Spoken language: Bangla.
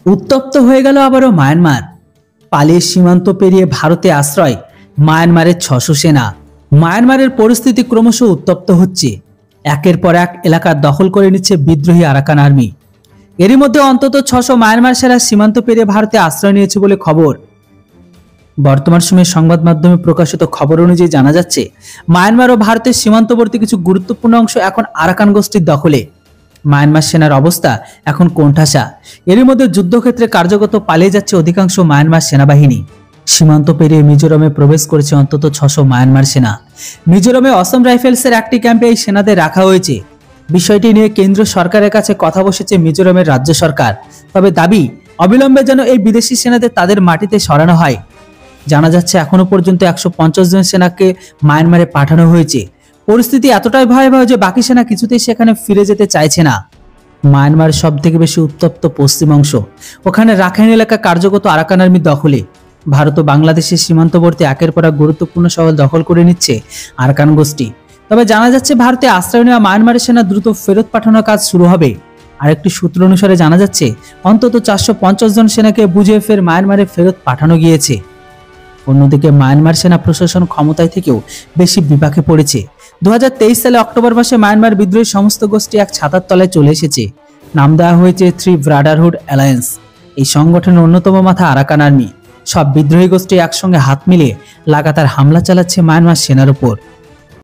উত্তপ্ত হয়ে গেল আবারও মায়ানমার। পালিয়ে সীমান্ত পেরিয়ে ভারতে আশ্রয় মায়ানমারের ৬০০ সেনা। মায়ানমারের পরিস্থিতি ক্রমশ উত্তপ্ত হচ্ছে। একের পর এক এলাকা দখল করে নিচ্ছে বিদ্রোহী আরাকান আর্মি। এরই মধ্যে অন্তত ৬০০ মায়ানমার সেনা সীমান্ত পেরিয়ে ভারতে আশ্রয় নিয়েছে বলে খবর। বর্তমান সময়ে সংবাদ মাধ্যমে প্রকাশিত খবর অনুযায়ী জানা যাচ্ছে, মায়ানমার ও ভারতের সীমান্তবর্তী কিছু গুরুত্বপূর্ণ অংশ এখন আরাকান গোষ্ঠীর দখলে। মায়ানমার সেনার অবস্থা এখন কোণঠাসা। এরই মধ্যে যুদ্ধক্ষেত্রে কার্যগত পালিয়ে যাচ্ছে অধিকাংশ মায়ানমার সেনাবাহিনী। সীমান্ত পেরিয়ে মিজোরামে প্রবেশ করেছে অন্তত ৬০০ মায়ানমার সেনা। মিজোরামে অসম রাইফেলসের একটি ক্যাম্পে এই সেনাদের রাখা হয়েছে। বিষয়টি নিয়ে কেন্দ্র সরকারের কাছে কথা বসেছে মিজোরামের রাজ্য সরকার। তবে দাবি, অবিলম্বে যেন এই বিদেশি সেনাদের তাদের মাটিতে সরানো হয়। জানা যাচ্ছে এখনো পর্যন্ত ১৫০ জন সেনাকে মায়ানমারে পাঠানো হয়েছে। পরিস্থিতি এতটাই ভয়াবহ যে বাকি সেনা কিছুতেই সেখানে ফিরে যেতে চাইছে না। মায়ানমার সব থেকে বেশি উত্তপ্ত পশ্চিম অংশ। ওখানে রাখাইন এলাকা কার্যগত আরাকান আর্মির দখলে। ভারত ও বাংলাদেশের সীমান্তবর্তী একের পর এক গুরুত্বপূর্ণ শহর দখল করে নিচ্ছে আরাকান গোষ্ঠী। তবে জানা যাচ্ছে ভারতে আশ্রয় নেওয়া মায়ানমারের সেনা দ্রুত ফেরত পাঠানোর কাজ শুরু হবে। আরেকটি সূত্র অনুসারে জানা যাচ্ছে অন্তত ৪৫০ জন সেনাকে বুঝিয়ে ফের মায়ানমারে ফেরত পাঠানো গিয়েছে। অন্যদিকে মায়ানমার সেনা প্রশাসন ক্ষমতায় থেকেও বেশি বিপাকে পড়েছে। ২০২৩ সালে অক্টোবর মাসে মায়ানমার বিদ্রোহী সমস্ত গোষ্ঠী এক ছাতার তলায় চলে এসেছে। নাম দেওয়া হয়েছে থ্রি ব্রাদারহুড অ্যালায়েন্স। এই সংগঠনের অন্যতম মাথা আরাকান আর্মি। সব বিদ্রোহী গোষ্ঠী একসঙ্গে হাত মিলিয়ে লাগাতার হামলা চালাচ্ছে মায়ানমার সেনার উপর।